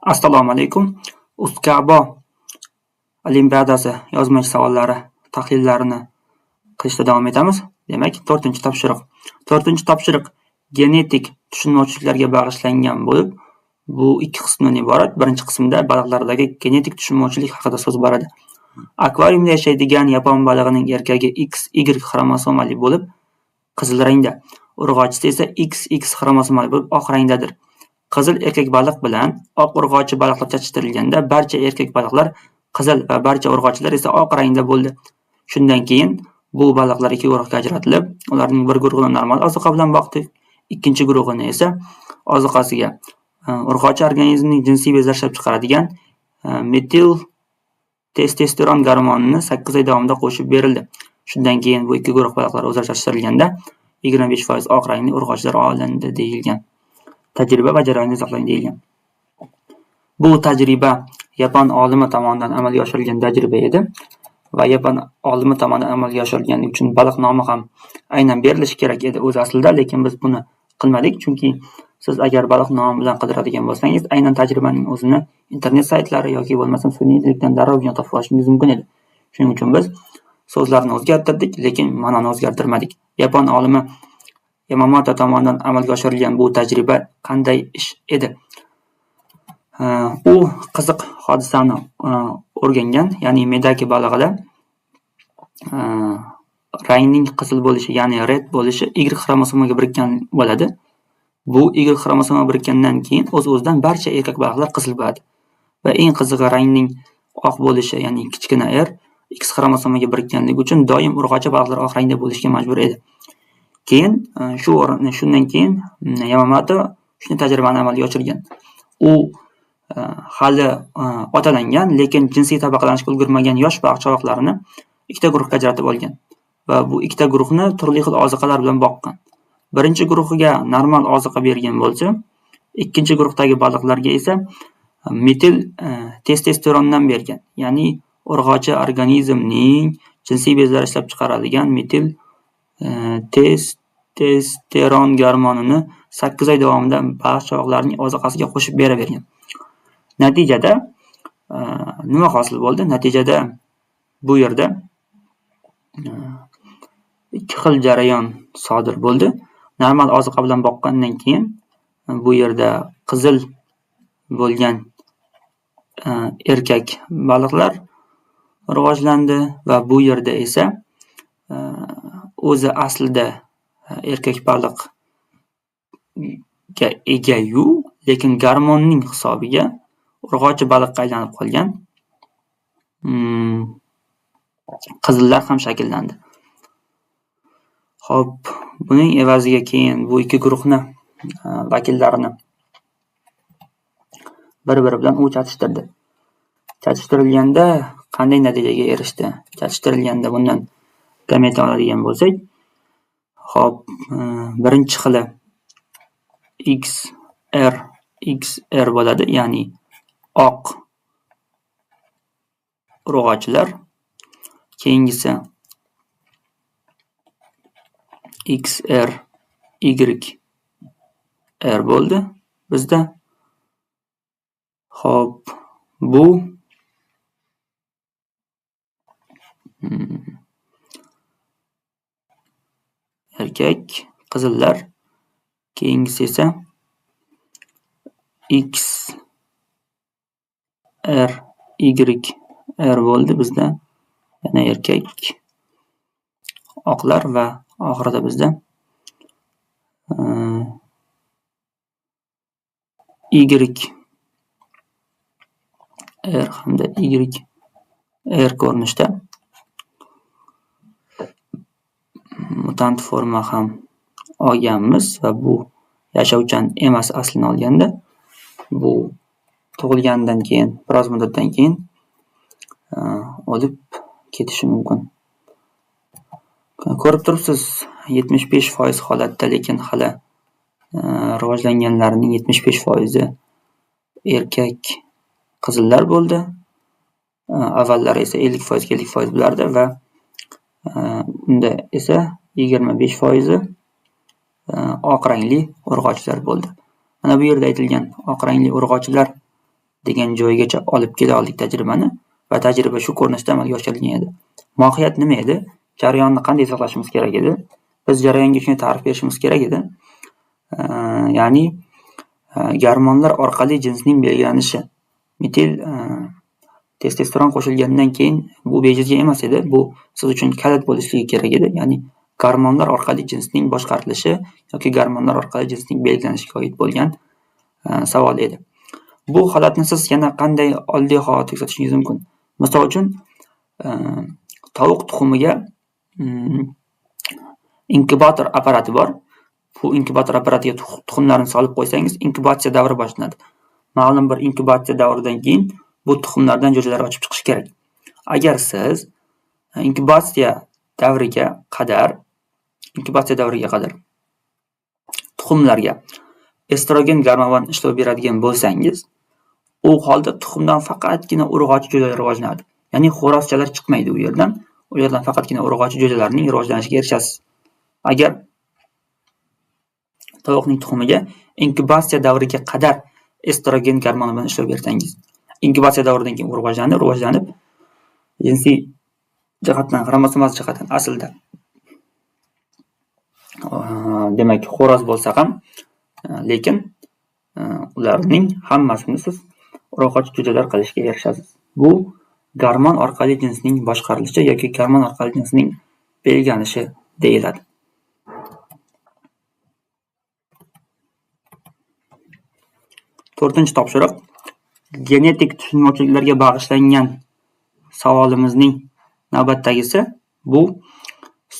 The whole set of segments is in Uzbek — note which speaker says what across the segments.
Speaker 1: Assalomu alaykum. Uzcabo olimpiadasi yozma savollari tahlillarini qilishda davom etamiz. Demak, 4-topshiriq. 4-topshiriq genetik tushunmovchiliklarga bag'ishlangan bo'lib, bu ikki qismdan iborat. Birinchi qismda baliqlardagi genetik tushunmovchilik haqida so'z boradi. Akvariumda yashaydigan yapon balig'ining erkagi XY xromosomali bo'lib, qizil rangda, urg'ochisi esa XX xromosomali bo'lib, oq rangdadir. Qizil erkak baliq bilan oq urg'ochi baliqlar chatishtirilganda barcha erkak baliqlar qizil va barcha urg'ochilar esa oq rangda bo'ldi. Shundan keyin bu baliqlar ikki guruhga ajratilib, ularning bir guruhini normal ozuqa bilan boqdik, ikkinchi guruhini esa ozuqasiga urg'ochi organizmning jinsiy bezlar ishlab chiqaradigan metil testosteron gormonini 8 oy davomida qo'shib berildi. Shundan keyin bu ikki guruh baliqlar o'zaro chatishtirilganda 25% oq rangli urg'ochilar olindi deyilgan. Tajriba va jarayonni izohlang deyilgan. Bu tajriba yapon olimi tomonidan amalga oshirilgan tajriba edi va yapon olimi tomonidan amalga oshirilgani uchun baliq nomi ham aynan berilishi kerak edi o'z aslida, lekin biz buni qilmadik, chunki siz agar baliq nomi bilan qidiradigan bo'lsangiz, aynan tajribaning o'zini internet saytlari yoki bo'lmasam sun'iy intellektdan darrov topib olishingiz mumkin edi. Shuning uchun biz so'zlarni o'zgartirdik, lekin ma'noni o'zgartirmadik. Yapon olimi Yamamoto tomonidan amalga oshirilgan bu tajriba qanday ish edi? U qiziq hodisani o'rgangan, ya'ni medaki balig'ida rangning qizil bo'lishi, ya'ni red bo'lishi Y xromosomaga birikkan bo'ladi. Bu Y xromosoma birikkandan keyin o'z-o'zidan barcha erkak baliqlar qizil bo'ladi. Va eng qizig'i rangning oq bo'lishi, ya'ni kichkina r X xromosomaga birikkanligi uchun doim urg'ochi baliqlar oq rangda bo'lishga majbur edi. Keyin shundan keyin Yamamoto shunday tajribani amalga oshirgan. U hali otalangan, lekin jinsiy tabaqalanishga ulgurmagan yosh baliqchovoqlarni ikkita guruhga ajratib olgan va bu ikkita guruhni turli xil ozuqalar bilan boqqan. Birinchi guruhiga normal ozuqa bergan bo'lsa, ikkinchi guruhdagi baliqlarga esa metil testosterondan bergan. Ya'ni urg'ochi organizmning jinsiy bezlari ishlab chiqaradigan metil testosteron gormonini 8 oy davomida baliqchovoqlarning ozuqasiga qo'shib beravergan. Natijada nima hosil bo'ldi? Natijada bu yerda ikki xil jarayon sodir bo'ldi. Normal ozuqa bilan boqqandan keyin bu yerda qizil bo'lgan erkak baliqlar rivojlandi va bu yerda esa o'zi aslida erkak baliqga ega-yu, lekin gormonning hisobiga urg'ochi baliqqa aylanib qolgan qizillar ham shakllandi. Xo'p, buning evaziga keyin bu ikki guruhni vakillarini bir-biri bilan u chatishtirdi. Chatishtirilganda qanday natijaga erishdi? Chatishtirilganda bundan gameta oladigan bo'lsak, xo'p, birinchi xili XR bo'ladi, ya'ni oq urg'ochilar, keyingisi XR YR bo'ldi bizda. Xo'p, bu erkak qizillar, keyingisi esa XR YR bo'ldi bizda. Yana erkak oqlar va oxirida bizda YR hamda YR ko'rinishda mutant forma ham olganmiz va bu yashovchan emas aslini olganda. Bu tug'ilgandan keyin, biroz muddatdan keyin o'lib ketishi mumkin. Ko'rib turibsiz, 75% holatda, lekin hali rivojlanganlarning 75% erkak qizillar bo'ldi. Avvallari esa 50% bo'lardi va unda esa 25% oq rangli urg'ochilar bo'ldi. Mana bu yerda aytilgan oq rangli urg'ochilar degan joygacha olib kela oldik tajribani va tajriba shu ko'rinishda amalga oshirilgan edi. Mohiyat nima edi? Jarayonni qanday saqlashimiz kerak edi? Biz jarayonga shunday ta'rif berishimiz kerak edi. Ya'ni gormonlar orqali jinsning belgilanishi. Metil testosteron qo'shilgandan keyin bu bejizga emas edi. Bu siz uchun kalit bo'lishligi kerak edi. Ya'ni gormonlar orqali jinsning boshqarilishi yoki gormonlar orqali jinsning belgilanishiga oid bo'lgan savol edi. Bu holatni siz yana qanday oddiy holatga ko'rsatishingiz mumkin? Misol uchun, tovuq tuxumiga inkubator apparati bor. Bu inkubator apparatiga tuxumlarni solib qo'ysangiz, inkubatsiya davri boshlanadi. Ma'lum bir inkubatsiya davridan keyin bu tuxumlardan jo'jalar ochib chiqishi kerak. Agar siz inkubatsiya davriga qadar tuxumlarga estrogen gormon ishlov beradigan bo'lsangiz, u holda tuxumdan faqatgina urug'ochi jo'jalar rivojlanadi. Ya'ni xo'rozchalar chiqmaydi u yerdan. U yerdan faqatgina urug'ochi jo'jalarning rivojlanishiga erishasiz. Agar tovuqning tuxumiga inkubatsiya davriga qadar estrogen gormoni bilan ishlov bersangiz, inkubatsiya davridan keyin rivojlanib, jinsiy jihatdan, xromosomal jihatdan aslida demak xo'roz bo'lsa ham, lekin ularning hammasini siz urug'ochi jo'jalar qilishga erishasiz. Bu gormon orqali jinsning boshqarilishi yoki gormon orqali jinsning belgilanishi deyiladi. To'rtinchi topshiriq. Genetik tushunmovchiliklarga bag'ishlangan savolimizning navbatdagisi bu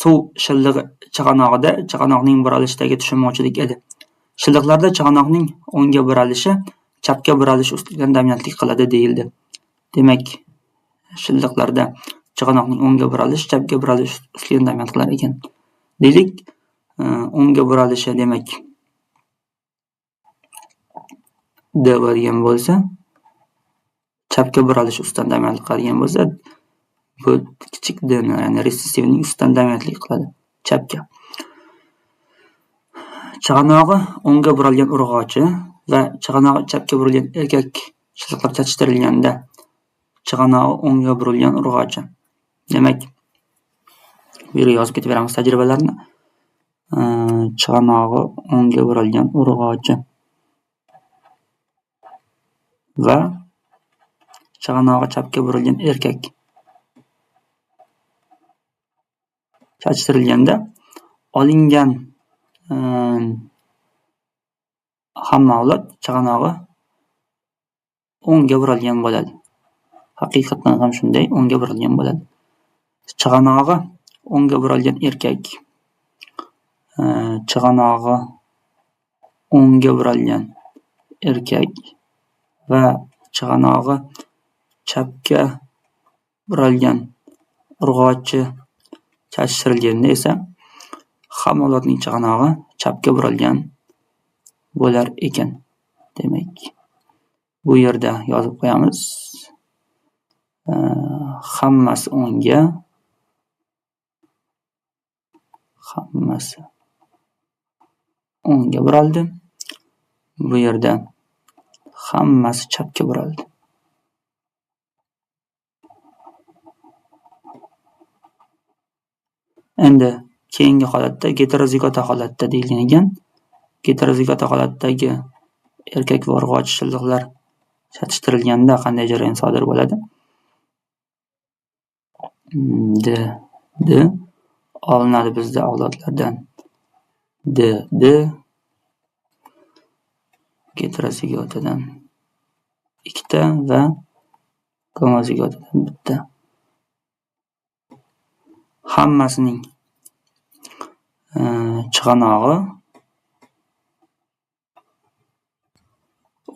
Speaker 1: suv shillig'i chaqanoqning buralishidagi tushunmovchilik edi. Shilliqlarda chaqanoqning o'ngga buralishi chapga buralish ustidan dominantlik qiladi deyildi. Demak, shilliqlarda chaqanoqning o'ngga buralishi chapga buralish ustidan dominant qilar ekan. Deylik, o'ngga buralishi demak D bo'lgan bo'lsa, chapga buralish ustidan dominantlik qiladigan bo'lsa, bu kichik D, ya'ni resessivning ustidan dominantlik qiladi chapga. Chaqanog'i o'ngga burilgan urug'ochi va chaqanog'i chapga burilgan erkak shilliqlar chatishtirilganda chaqanog'i o'ngga burilgan urug'ochi. Demak, bu yerga yozib ketaveramiz tajribalarni. Chaqanog'i o'ngga burilgan urug'ochi va chaqanog'i chapga burilgan erkak chatishtirilganda olingan hamma avlod chaqanog'i o'ngga burilgan bo'ladi. Haqiqatan ham shunday, o'ngga burilgan bo'ladi. Chaqanog'i o'ngga burilgan erkak chaqanog'i o'ngga burilgan erkak va chaqanog'i chapga burilgan urug'ochi chatishtirilganda esa hamma avlodning chaqanog'i chapga burilgan bo'lar ekan. Demak, bu yerda yozib qo'yamiz. Hammasi o'ngga, hammasi o'ngga burildi. Bu yerda hammasi chapga burildi. Endi keyingi holatda heterozigota holatda deyilgan ekan. Heterozigota holatdagi erkak va urug'ochi shilliqlar chatishtirilganda qanday jarayon sodir bo'ladi? D olinadi bizda avlodlardan. D heterozigotadan 2 va gomozigotadan 1. Hammasining chaqanog'i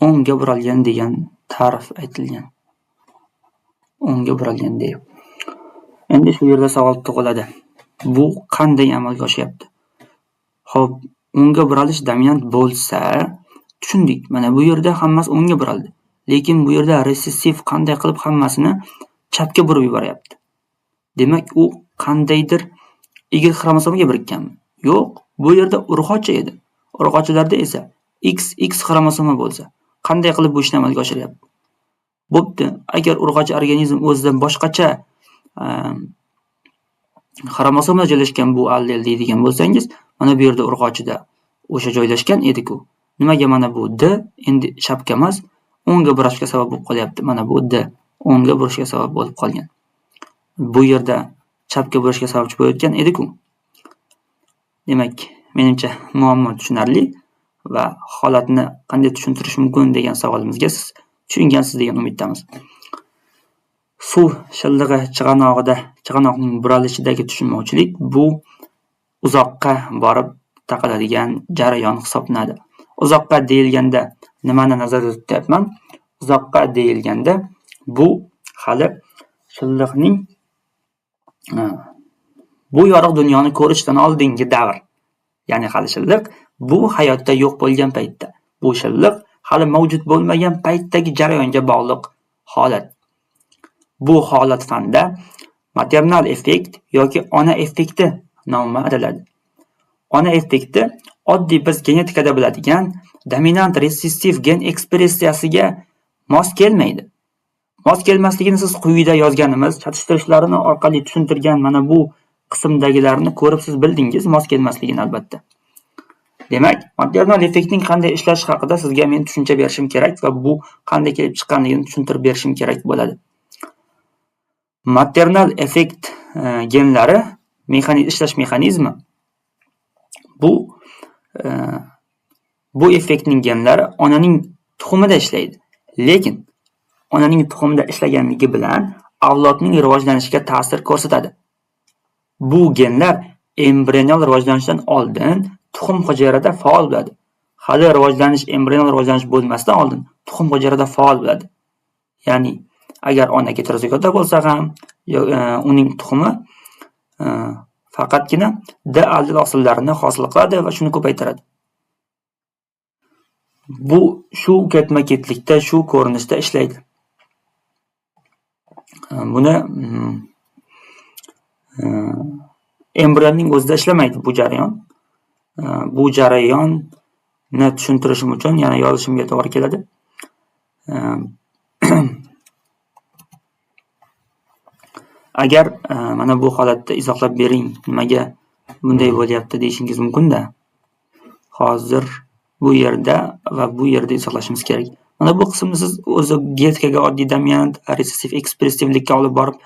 Speaker 1: o'ngga burilgan degan ta'rif aytilgan. O'ngga burilgan deb. Endi shu yerda savol tug'iladi. Bu qanday amalga oshyapti? Xo'p, o'ngga burilish dominant bo'lsa, tushundik. Mana bu yerda hammasi o'ngga burildi. Lekin bu yerda resessiv qanday qilib hammasini chapga burib yuboryapti? Demak, u qandaydir Y xromosomaga birikkanmi? Yo'q, bu yerda urug'ochi edi. Urug'ochilarda esa XX xromosoma bo'lsa, qanday qilib bu ishni amalga oshiryapti? Bo'pti, agar urg'ochi organizm o'zidan boshqacha xromosomlar joylashgan bu allel deydigan bo'lsangiz, mana bu yerda urg'ochida o'sha joylashgan edi-ku. Nimaga mana bu D endi shapka emas, o'ngga burashga sabab bo'lib qolyapti. Mana bu D o'ngga burashga sabab bo'lib qolgan. Bu yerda chapga burashga sababchi bo'layotgan edi-ku. Demak, menimcha muammo tushunarli va holatni qanday tushuntirish mumkin degan savolimizga siz tushungansiz degan umiddamiz. Suv shillig'i chig'anoqning buralishidagi tushunmovchilik bu uzoqqa borib taqaladigan jarayon hisoblanadi. Uzoqqa deyilganda nimani nazarda tutyapman? Uzoqqa deyilganda bu hali shilliqning bu yorug' dunyoni ko'rishdan oldingi davr. Ya'ni hali shilliq bu hayotda yo'q bo'lgan paytda. Bu shilliq hali mavjud bo'lmagan paytdagi jarayonga bog'liq holat. Bu holat fanda maternal effekt yoki ona effekti nomi ataladi. Ona effekti oddiy biz genetikada biladigan dominant resessiv gen ekspressiyasiga mos kelmaydi. Mos kelmasligini siz quyida yozganimiz chatishtirishlarini orqali tushuntirgan mana bu qismdagilarni ko'rib siz bildingiz mos kelmasligini albatta. Demak, maternal effektning qanday ishlashi haqida sizga men tushuncha berishim kerak va bu qanday kelib chiqqanligini tushuntirib berishim kerak bo'ladi. Maternal effekt genlari ishlash mexanizmi bu effektning genlari onaning tuxumida ishlaydi. Lekin onaning tuxumida ishlaganligi bilan avlodning rivojlanishiga ta'sir ko'rsatadi. Bu genlar embrional rivojlanishdan oldin tuxum hujayrada faol bo'ladi. Hali embrional rivojlanish bo'lmasdan oldin tuxum hujayrada faol bo'ladi. Ya'ni agar ona heterozigota bo'lsa ham, uning tuxumi faqatgina D allel hosillarini hosil qiladi va shuni ko'paytiradi. Bu shu ketma-ketlikda, shu ko'rinishda ishlaydi. Buni embrionning o'zida ishlamaydi bu jarayon. Bu jarayonni tushuntirishim uchun yana yozishimga to'g'ri keladi. Agar mana bu holatda izohlab bering, nimaga bunday bo'lyapti deyishingiz mumkin-da. Hozir bu yerda va bu yerda izohlashimiz kerak. Mana bu qismni siz o'zi genetikaga oddiy dominant resessiv ekspressivlikka olib borib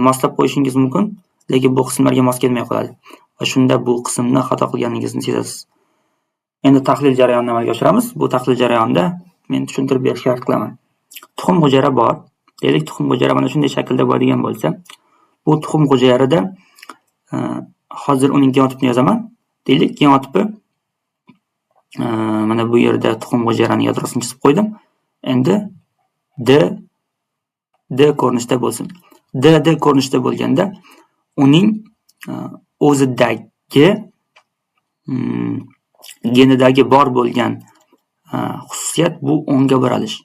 Speaker 1: moslab qo'yishingiz mumkin, lekin bu qismlarga mos kelmay qoladi va shunda bu qismni xato qilganingizni sezasiz. Endi tahlil jarayonini amalga oshiramiz. Bu tahlil jarayonida men tushuntirib berishga harakat qilaman. Tuxum hujayra bor. Deylik, tuxum hujayra mana shunday shaklda bo'ladigan bo'lsa, bu tuxum hujayrada hozir uning genotipini yozaman. Deylik, genotipi mana bu yerda tuxum hujayrani yadrosini chizib qo'ydim. Endi D ko'rinishda bo'lsin. D ko'rinishda bo'lganda uning o'zidagi genidagi bor bo'lgan xususiyat bu o'ngga buralish.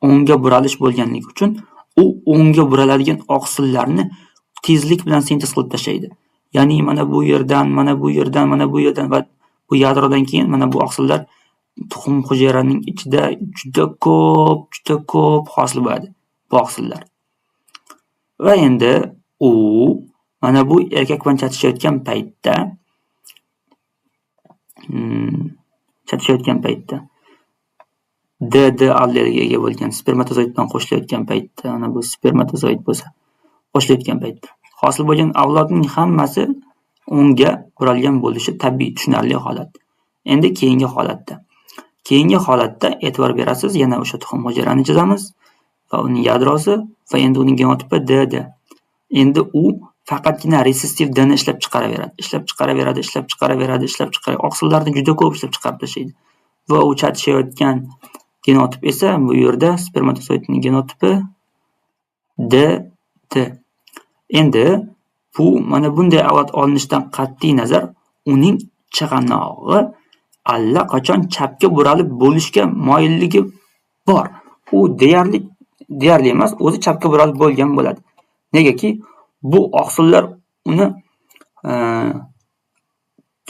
Speaker 1: O'ngga buralish bo'lganligi uchun u o'ngga buraladigan oqsillarni tezlik bilan sintez qilib tashlaydi. Ya'ni mana bu yerdan va bu yadrodan keyin mana bu oqsillar tuxum hujayraning ichida juda ko'p hosil bo'ladi bu oqsillar. Va endi u mana bu erkak bilan chatishayotgan paytda D alleliga ega bo'lgan spermatozoid bilan qo'shilayotgan paytda, mana bu spermatozoid bo'lsa, qo'shilayotgan paytda hosil bo'lgan avlodning hammasi o'ngga buralgan bo'lishi tabiiy, tushunarli holat. Endi keyingi holatda e'tibor berasiz, yana o'sha tuxum hujayrani chizamiz va uning yadrosi va endi uning genotipi D. Endi u faqatgina resessiv D'ni ishlab chiqaraveradi. Oqsillarni juda ko'p ishlab chiqarib tashlaydi. Va u chatishayotgan genotip esa bu yerda spermatozoidning genotipi D. Endi bu mana bunday avlod olinishidan qat'iy nazar uning chig'anog'i allaqachon chapga buralib bo'lishga moyilligi bor. U deyarli emas, o'zi chapga buralib bo'lgan bo'ladi. Negaki bu oqsillar uni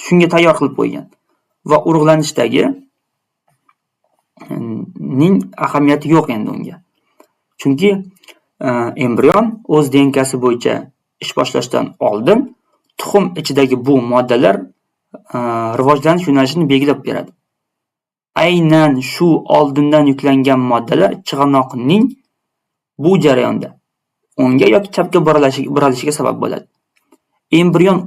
Speaker 1: shunga tayyor qilib qo'ygan va urug'lanishdagi ning ahamiyati yo'q endi unga. Chunki embrion o'z DNKsi bo'yicha ish boshlashdan oldin tuxum ichidagi bu moddalar rivojlanish yo'nalishini belgilab beradi. Aynan shu oldindan yuklangan moddalar chig'anoqning bu jarayonda o'ngga yoki chapga buralishiga sabab bo'ladi. Embrion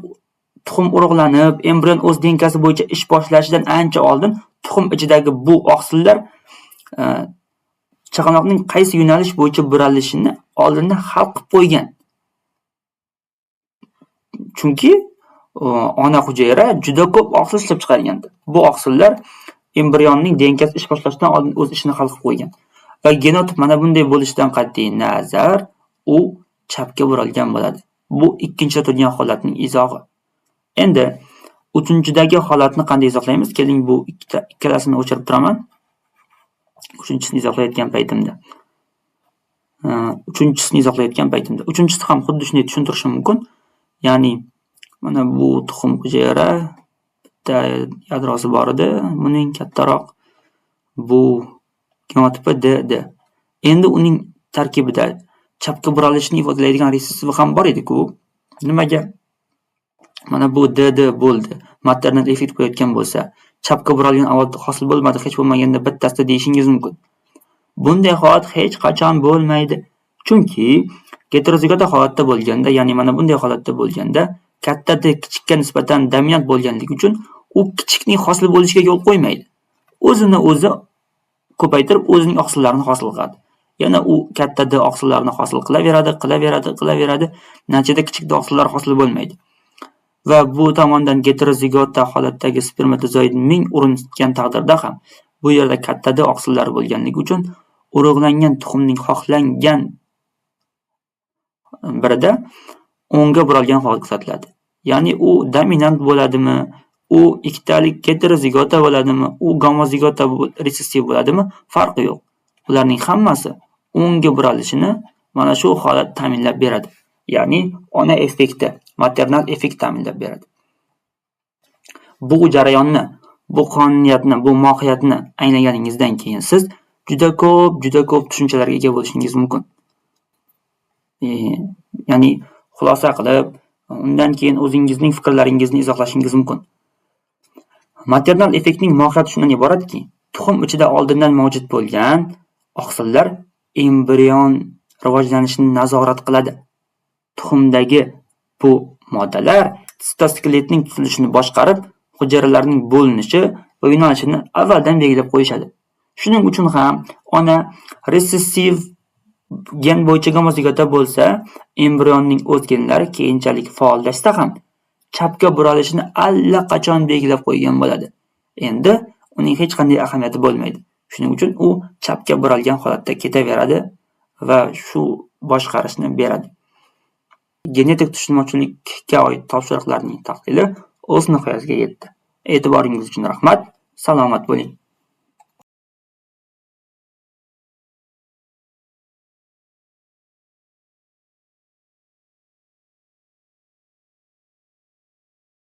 Speaker 1: tuxum urug'lanib, embrion o'z DNKsi bo'yicha ish boshlashidan ancha oldin tuxum ichidagi bu oqsillar chig'anoqning qaysi yo'nalish bo'yicha buralishini oldindan hal qilib qo'ygan. Chunki ona hujayra juda ko'p oqsil ishlab chiqargandi. Bu oqsillar embrionning DNKsi ish boshlashidan oldin o'z ishini hal qilib qo'ygan. Va genotip mana bunday bo'lishidan qat'iy nazar u chapga buralgan bo'ladi. Bu ikkinchida turgan holatning izohi. Endi uchinchidagi holatni qanday izohlaymiz? Keling, bu ikkalasini o'chirib turaman. Uchinchisini izohlayotgan paytimda. Uchinchisi ham xuddi shunday tushuntirishim mumkin. Ya'ni mana bu tuxum hujayra, bitta yadrosi bor edi, buning kattaroq. Bu genotipi D. Endi uning tarkibida chapga buralishni ifodalaydigan resessiv ham bor edi-ku. Nimaga? Mana bu D bo'ldi. Maternal effekt qo'yayotgan bo'lsa, chapga buralgan avval hosil bo'lmadi, hech bo'lmaganda bittasida deyishingiz mumkin. Bunday holat hech qachon bo'lmaydi. Chunki heterozigota holatda bo'lganda, ya'ni mana bunday holatda bo'lganda, katta D kichikka nisbatan dominant bo'lganligi uchun u kichikning hosil bo'lishiga yo'l qo'ymaydi. O'zini o'zi ko'paytirib, o'zining oqsillarini hosil qiladi. Yana u katta D oqsillarini hosil qilaveradi. Natijada kichik D oqsillar hosil bo'lmaydi. Va bu tomondan heterozigota holatdagi spermatozoid ming uringan taqdirda ham bu yerda katta D oqsillari bo'lganligi uchun urug'langan tuxumning xohlangan birida o'ngga buralgan holat kuzatiladi. Ya'ni u dominant bo'ladimi, u ikkitalik heterozigota bo'ladimi, u gomozigota resessiv bo'ladimi, farqi yo'q. Ularning hammasi o'ngga buralishini mana shu holat ta'minlab beradi. Ya'ni ona effekti, maternal effekt ta'minlab beradi. Bu jarayonni, bu qonuniyatni, bu mohiyatni anglaganingizdan keyin siz juda ko'p tushunchalarga ega bo'lishingiz mumkin. Ya'ni xulosa qilib, undan keyin o'zingizning fikrlaringizni izohlashingiz mumkin. Maternal effektning mohiyati shundan iboratki, tuxum ichida oldindan mavjud bo'lgan oqsillar embrion rivojlanishini nazorat qiladi. Tuxumdagi bu moddalar sitoskeletning tuzilishini boshqarib, hujayralarning bo'linishi va yo'nalishini avvaldan belgilab qo'yishadi. Shuning uchun ham ona resessiv gen bo'yicha gomozigota bo'lsa, embrionning o'z genlari keyinchalik faollashsa ham chapga buralishini allaqachon belgilab qo'ygan bo'ladi. Endi uning hech qanday ahamiyati bo'lmaydi. Shuning uchun u chapga buralgan holatda ketaveradi va shu boshqarishni beradi. Genetik tushunmovchilikka oid topshiriqlarning tahlili o'z nihoyasiga yetdi. E'tiboringiz uchun rahmat. Salomat bo'ling.